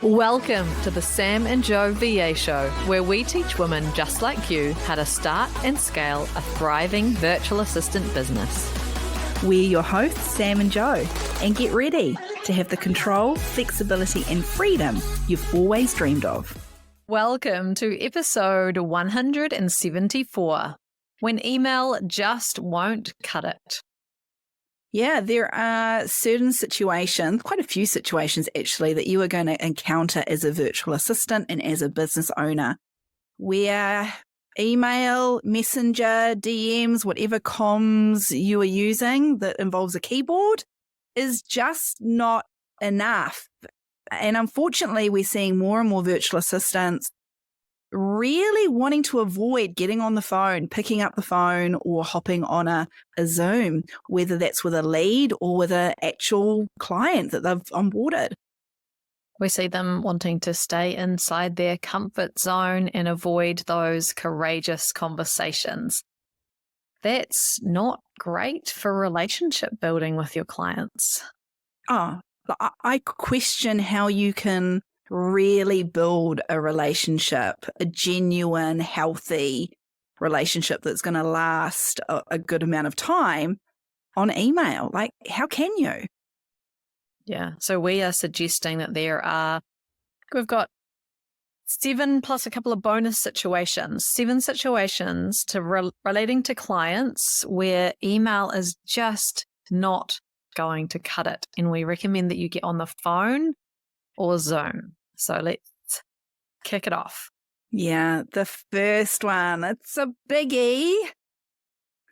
Welcome to the Sam and Joe VA Show, where we teach women just like you how to start and scale a thriving virtual assistant business. We're your hosts, Sam and Joe, and get ready to have the control, flexibility, and freedom you've always dreamed of. Welcome to episode 174, when email just won't cut it. Yeah, there are certain situations, quite a few situations actually, that you are going to encounter as a virtual assistant and as a business owner, where email, messenger, DMs, whatever comms you are using that involves a keyboard is just not enough. And unfortunately, we're seeing more and more virtual assistants really wanting to avoid getting on the phone, picking up the phone, or hopping on a Zoom, whether that's with a lead or with an actual client that they've onboarded. We see them wanting to stay inside their comfort zone and avoid those courageous conversations. That's not great for relationship building with your clients. Oh, I question how you can really build a relationship, a genuine, healthy relationship that's going to last a good amount of time on email. Like, how can you? Yeah. So we are suggesting that we've got 7 plus a couple of bonus situations, 7 situations relating to clients where email is just not going to cut it. And we recommend that you get on the phone or Zoom. So let's kick it off. Yeah, the first one, it's a biggie.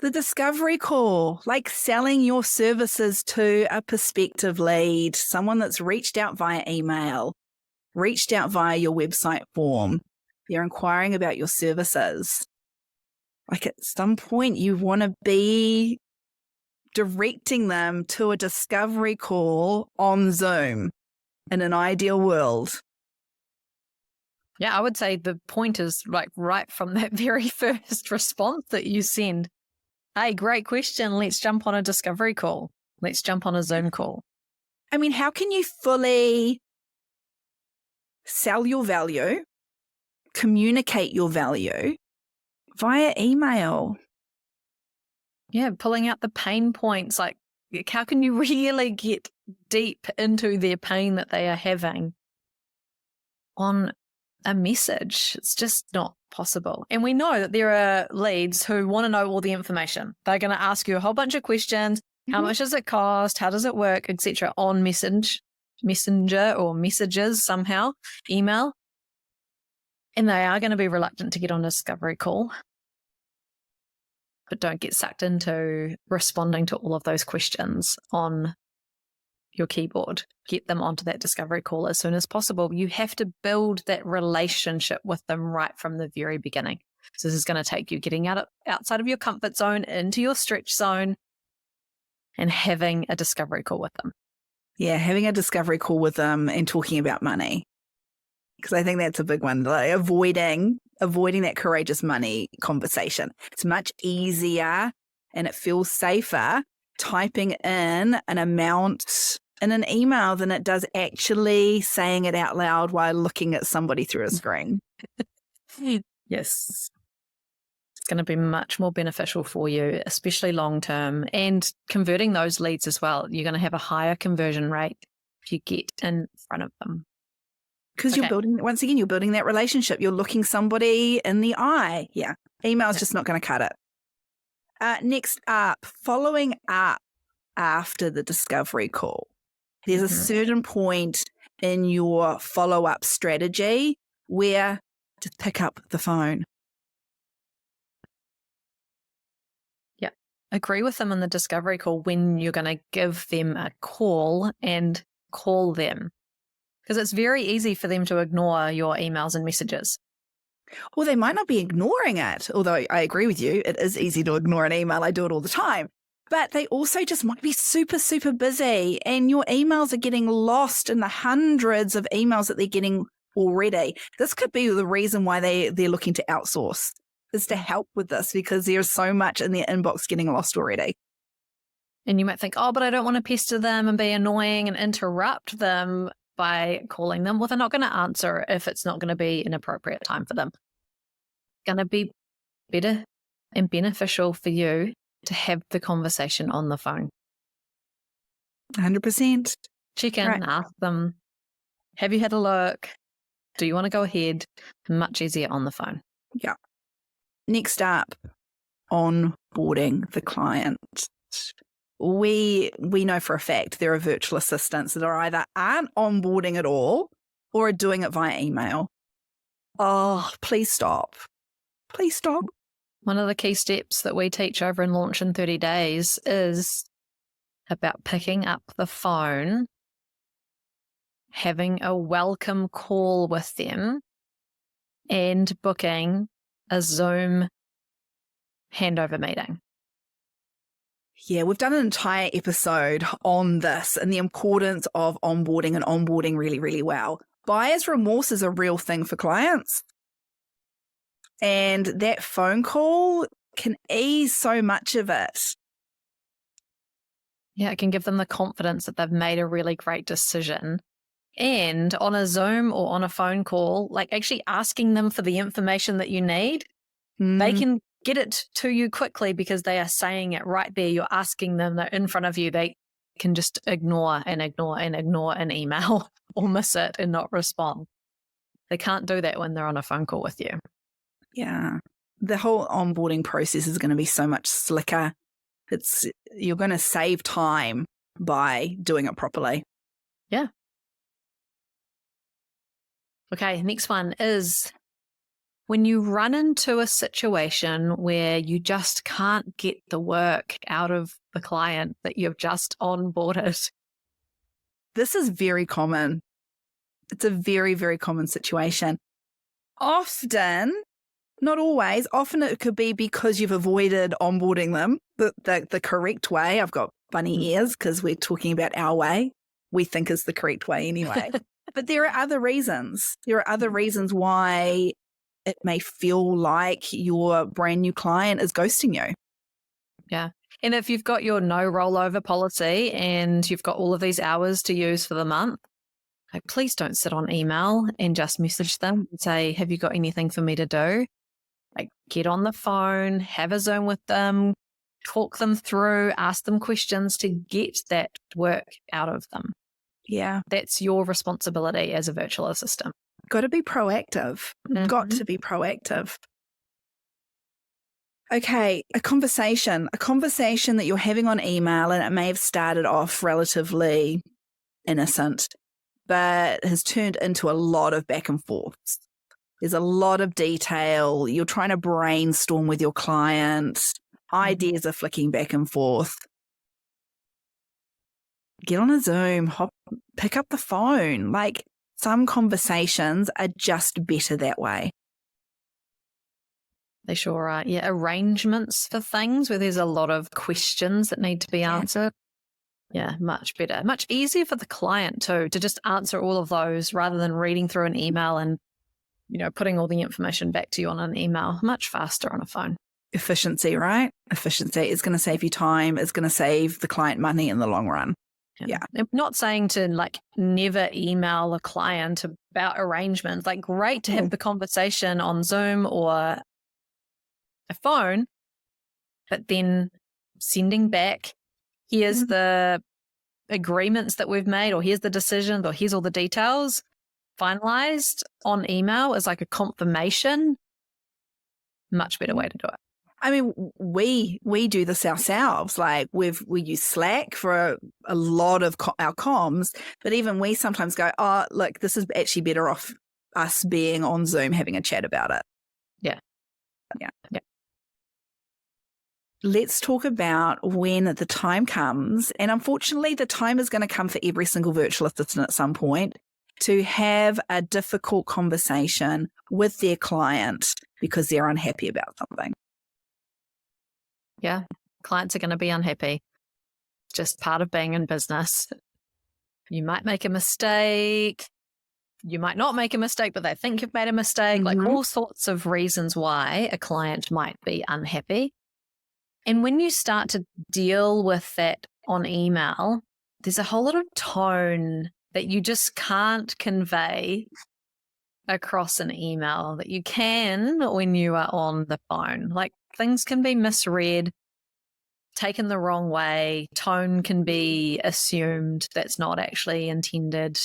The discovery call, like selling your services to a prospective lead, someone that's reached out via email, reached out via your website form. They're inquiring about your services. Like at some point, you want to be directing them to a discovery call on Zoom in an ideal world. Yeah, I would say the point is like right from that very first response that you send. Hey, great question. Let's jump on a discovery call. Let's jump on a Zoom call. I mean, how can you fully sell your value, communicate your value via email? Yeah, pulling out the pain points. Like, how can you really get deep into their pain that they are having on a message? It's just not possible. And we know that there are leads who want to know all the information. They're going to ask you a whole bunch of questions. How much does it cost? How does it work? Etc. on messenger or messages somehow, email. And they are going to be reluctant to get on a discovery call. But don't get sucked into responding to all of those questions on your keyboard. Get them onto that discovery call as soon as possible. You have to build that relationship with them right from the very beginning. So this is going to take you getting outside of your comfort zone, into your stretch zone, and having a discovery call with them. Yeah, having a discovery call with them and talking about money. Because I think that's a big one, like avoiding that courageous money conversation. It's much easier and it feels safer typing in an amount in an email than it does actually saying it out loud while looking at somebody through a screen. Yes. It's going to be much more beneficial for you, especially long term, and converting those leads as well. You're going to have a higher conversion rate if you get in front of them. Because you're building that relationship. You're looking somebody in the eye. Yeah. Email's just not going to cut it. Next up, following up after the discovery call. There's a certain point in your follow-up strategy where to pick up the phone. Yeah. Agree with them on the discovery call when you're going to give them a call and call them. Because it's very easy for them to ignore your emails and messages. Well, they might not be ignoring it, although I agree with you. It is easy to ignore an email. I do it all the time. But they also just might be super, super busy, and your emails are getting lost in the hundreds of emails that they're getting already. This could be the reason why they're looking to outsource, is to help with this, because there's so much in their inbox getting lost already. And you might think, oh, but I don't want to pester them and be annoying and interrupt them. by calling them. Well, they're not going to answer if it's not going to be an appropriate time for them. It's going to be better and beneficial for you to have the conversation on the phone. 100%. Check in, Right. ask them, have you had a look? Do you want to go ahead? Much easier on the phone. Yeah. Next up, onboarding the client. We know for a fact there are virtual assistants that are either aren't onboarding at all or are doing it via email. Oh, please stop. Please stop. One of the key steps that we teach over in Launch in 30 Days is about picking up the phone, having a welcome call with them, and booking a Zoom handover meeting. Yeah, we've done an entire episode on this and the importance of onboarding and onboarding really, really well. Buyer's remorse is a real thing for clients. And that phone call can ease so much of it. Yeah, it can give them the confidence that they've made a really great decision. And on a Zoom or on a phone call, like actually asking them for the information that you need, they can get it to you quickly because they are saying it right there. You're asking them, they're in front of you. They can just ignore an email or miss it and not respond. They can't do that when they're on a phone call with you. Yeah. The whole onboarding process is going to be so much slicker. You're going to save time by doing it properly. Yeah. Okay, next one is when you run into a situation where you just can't get the work out of the client that you've just onboarded. This is very common. It's a very, very common situation. Often, not always, often it could be because you've avoided onboarding them the correct way. I've got bunny ears because we're talking about our way. We think is the correct way anyway. But there are other reasons. There are other reasons why it may feel like your brand new client is ghosting you. Yeah. And if you've got your no rollover policy and you've got all of these hours to use for the month, like, please don't sit on email and just message them and say, have you got anything for me to do? Like, get on the phone, have a Zoom with them, talk them through, ask them questions to get that work out of them. Yeah. That's your responsibility as a virtual assistant. Got to be proactive. Got to be proactive. Okay, a conversation that you're having on email, and it may have started off relatively innocent, but has turned into a lot of back and forth. There's a lot of detail. You're trying to brainstorm with your client. Ideas are flicking back and forth. Get on a Zoom, pick up the phone. Like, some conversations are just better that way. They sure are. Yeah, arrangements for things where there's a lot of questions that need to be answered. Yeah, much better. Much easier for the client too, to just answer all of those rather than reading through an email and, putting all the information back to you on an email. Much faster on a phone. Efficiency, right? Efficiency is going to save you time. It's going to save the client money in the long run. Yeah. I'm not saying to never email a client about arrangements. Like, great to have the conversation on Zoom or a phone, but then sending back, here's the agreements that we've made, or here's the decisions, or here's all the details finalized on email is like a confirmation. Much better way to do it. I mean, we do this ourselves. Like, we use Slack for a lot of our comms, but even we sometimes go, oh, look, this is actually better off us being on Zoom having a chat about it. Yeah. Let's talk about when the time comes, and unfortunately the time is going to come for every single virtual assistant at some point, to have a difficult conversation with their client because they're unhappy about something. Yeah, clients are going to be unhappy. Just part of being in business. You might make a mistake. You might not make a mistake, but they think you've made a mistake. Like, all sorts of reasons why a client might be unhappy. And when you start to deal with that on email, there's a whole lot of tone that you just can't convey across an email that you can when you are on the phone. Like, things can be misread, taken the wrong way, tone can be assumed that's not actually intended.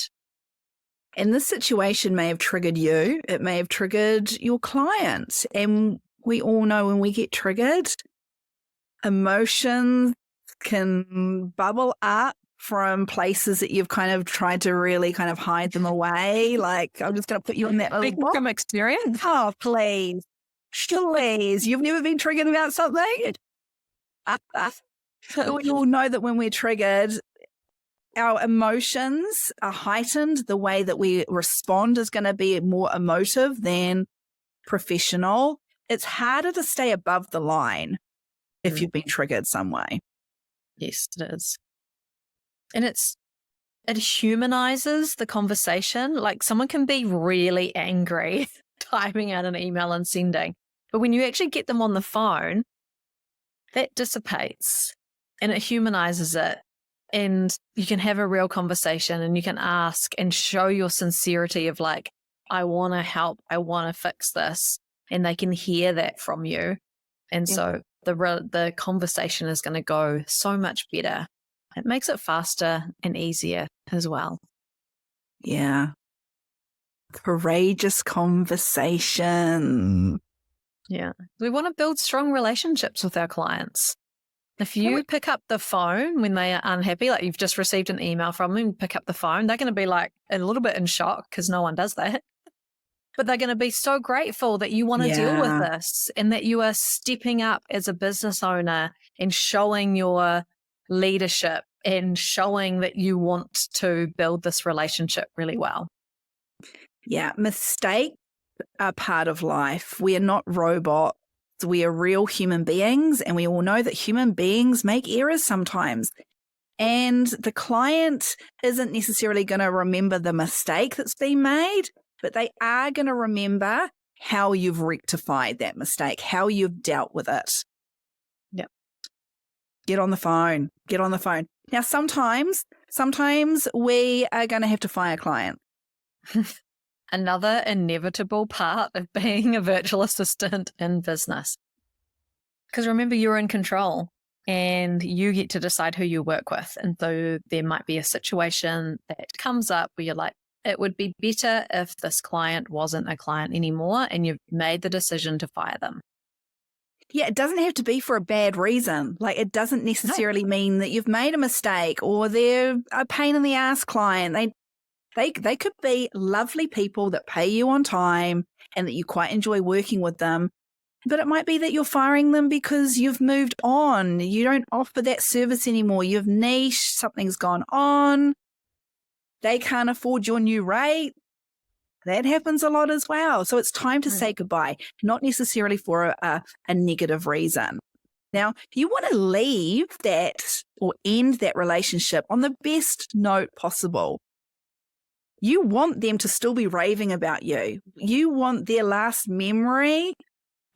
And this situation may have triggered you. It may have triggered your client. And we all know when we get triggered, emotions can bubble up from places that you've kind of tried to really kind of hide them away. Like, I'm just going to put you in that little box. From experience. Oh, please. Please. You've never been triggered about something? We all know that when we're triggered, our emotions are heightened. The way that we respond is going to be more emotive than professional. It's harder to stay above the line if you've been triggered some way. Yes, it is. And it humanizes the conversation. Like, someone can be really angry typing out an email and sending, but when you actually get them on the phone, that dissipates and it humanizes it. And you can have a real conversation and you can ask and show your sincerity of like, I want to help, I want to fix this. And they can hear that from you. And so the conversation is going to go so much better. It makes it faster and easier as well. Yeah. Courageous conversation. Yeah. We want to build strong relationships with our clients. If you pick up the phone when they are unhappy, like you've just received an email from them, pick up the phone, they're going to be like a little bit in shock because no one does that. But they're going to be so grateful that you want to deal with this and that you are stepping up as a business owner and showing your leadership and showing that you want to build this relationship really well. Yeah, mistakes are part of life. We are not robots. We are real human beings, and we all know that human beings make errors sometimes. And the client isn't necessarily going to remember the mistake that's been made, but they are going to remember how you've rectified that mistake, how you've dealt with it. Yep. Get on the phone. Get on the phone. Now, sometimes we are going to have to fire a client. Another inevitable part of being a virtual assistant in business. Because remember, you're in control and you get to decide who you work with. And so there might be a situation that comes up where you're like, it would be better if this client wasn't a client anymore, and you've made the decision to fire them. Yeah, it doesn't have to be for a bad reason. Like, it doesn't necessarily mean that you've made a mistake or they're a pain in the ass client. They could be lovely people that pay you on time and that you quite enjoy working with them. But it might be that you're firing them because you've moved on. You don't offer that service anymore. You've niched. Something's gone on. They can't afford your new rate. That happens a lot as well. So it's time to say goodbye, not necessarily for a negative reason. Now, you want to leave that or end that relationship on the best note possible. You want them to still be raving about you. You want their last memory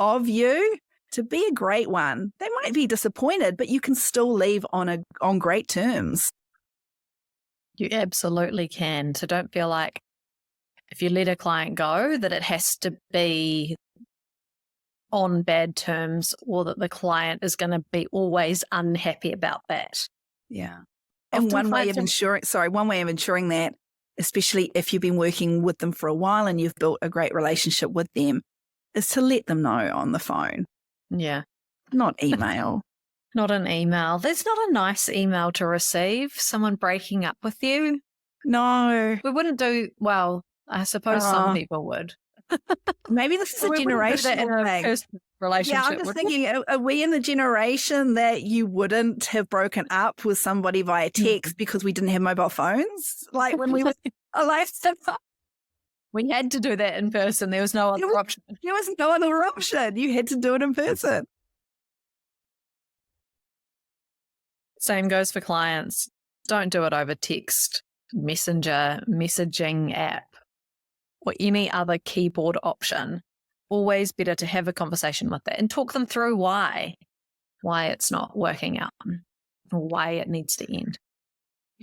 of you to be a great one. They might be disappointed, but you can still leave on great terms. You absolutely can. So don't feel like if you let a client go that it has to be on bad terms or that the client is going to be always unhappy about that. Yeah. And one way of ensuring that, especially if you've been working with them for a while and you've built a great relationship with them, is to let them know on the phone. Yeah. Not email. Not an email. That's not a nice email to receive. Someone breaking up with you. No. We wouldn't do, well, I suppose some people would. Maybe this is a generational thing. Relationship. Yeah, I'm just thinking, are we in the generation that you wouldn't have broken up with somebody via text because we didn't have mobile phones? Like when we were alive? We had to do that in person. There was no other option. There was no other option. You had to do it in person. Same goes for clients. Don't do it over text, messenger, messaging app, or any other keyboard option. Always better to have a conversation with that and talk them through why it's not working out or why it needs to end.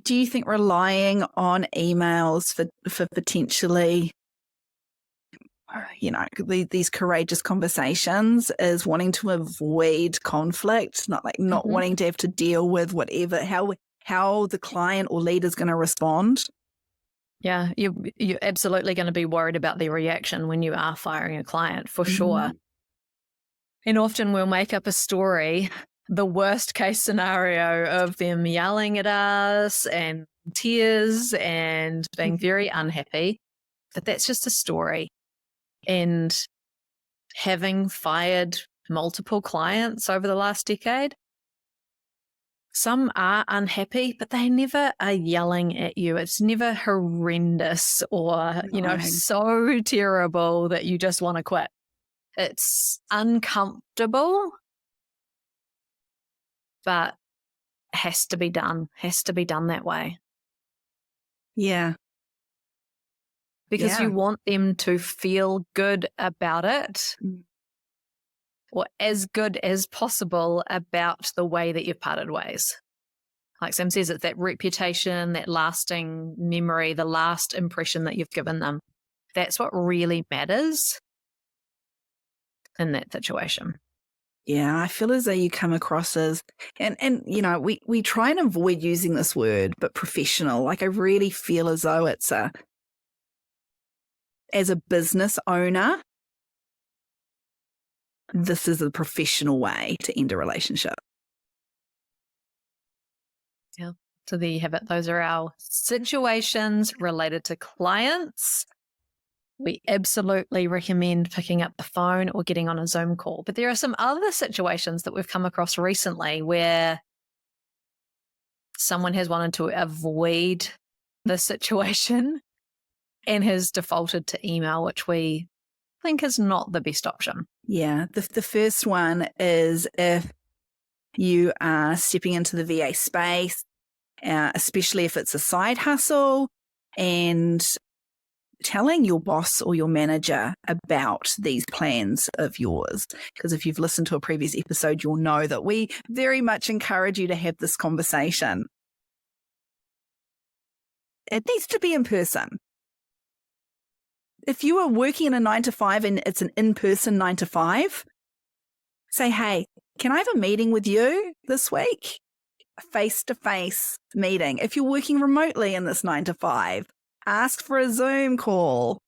Do you think relying on emails for potentially, these courageous conversations is wanting to avoid conflict, not wanting to have to deal with whatever, how the client or leader is going to respond? Yeah, you're absolutely going to be worried about their reaction when you are firing a client, for sure. And often we'll make up a story, the worst case scenario of them yelling at us and tears and being very unhappy. But that's just a story. And having fired multiple clients over the last decade, some are unhappy, but they never are yelling at you. It's never horrendous or, so terrible that you just want to quit. It's uncomfortable, but has to be done that way. Yeah. Because you want them to feel good about it, or as good as possible about the way that you've parted ways. Like Sam says, it's that reputation, that lasting memory, the last impression that you've given them. That's what really matters in that situation. Yeah, I feel as though you come across as, and we try and avoid using this word, but professional. Like I really feel as though it's as a business owner, this is a professional way to end a relationship. Yeah. So there you have it. Those are our situations related to clients. We absolutely recommend picking up the phone or getting on a Zoom call. But there are some other situations that we've come across recently where someone has wanted to avoid the situation and has defaulted to email, which we think is not the best option. Yeah. The first one is if you are stepping into the VA space, especially if it's a side hustle, and telling your boss or your manager about these plans of yours. Because if you've listened to a previous episode, you'll know that we very much encourage you to have this conversation. It needs to be in person. If you are working in a 9-to-5 and it's an in-person 9-to-5, say, hey, can I have a meeting with you this week? A face-to-face meeting. If you're working remotely in this 9-to-5, ask for a Zoom call.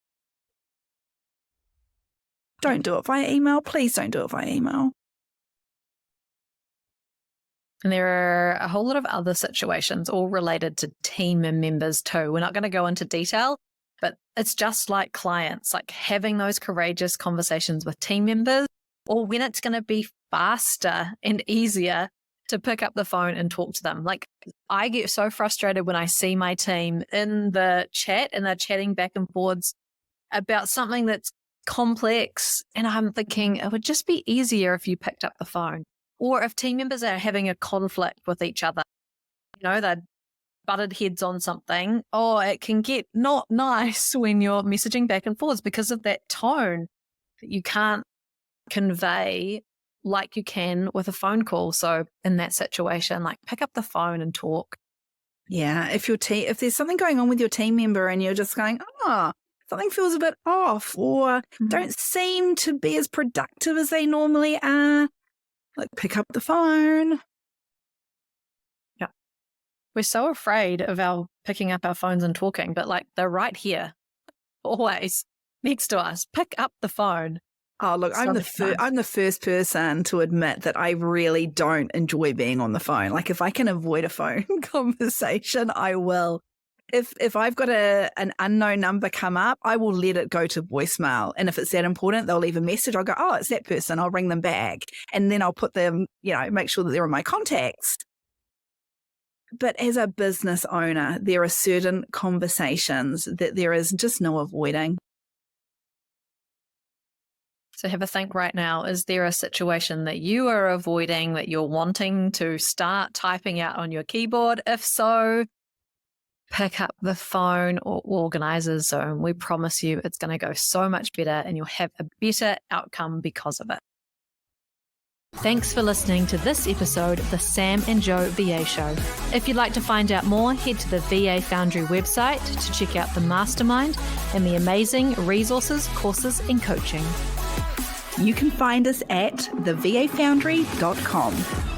Don't do it via email. Please don't do it via email. And there are a whole lot of other situations, all related to team members too. We're not going to go into detail, but it's just like clients, like having those courageous conversations with team members, or when it's going to be faster and easier to pick up the phone and talk to them. Like I get so frustrated when I see my team in the chat and they're chatting back and forwards about something that's complex. And I'm thinking it would just be easier if you picked up the phone. Or if team members are having a conflict with each other, they're butted heads on something. Oh, it can get not nice when you're messaging back and forwards because of that tone that you can't convey like you can with a phone call. So in that situation, like pick up the phone and talk. Yeah. If there's something going on with your team member and you're just going, something feels a bit off, or don't seem to be as productive as they normally are, like pick up the phone. Yeah. We're so afraid of picking up our phones and talking, but like they're right here, always next to us. Pick up the phone. Oh, look, I'm the first person to admit that I really don't enjoy being on the phone. Like if I can avoid a phone conversation, I will. If I've got an unknown number come up, I will let it go to voicemail. And if it's that important, they'll leave a message. I'll go, oh, it's that person. I'll ring them back. And then I'll put them, make sure that they're in my contacts. But as a business owner, there are certain conversations that there is just no avoiding. So have a think right now. Is there a situation that you are avoiding that you're wanting to start typing out on your keyboard? If so, pick up the phone or organize a Zoom. We promise you it's going to go so much better and you'll have a better outcome because of it. Thanks for listening to this episode of the Sam and Joe VA Show. If you'd like to find out more, head to the VA Foundry website to check out the Mastermind and the amazing resources, courses, and coaching. You can find us at thevafoundry.com.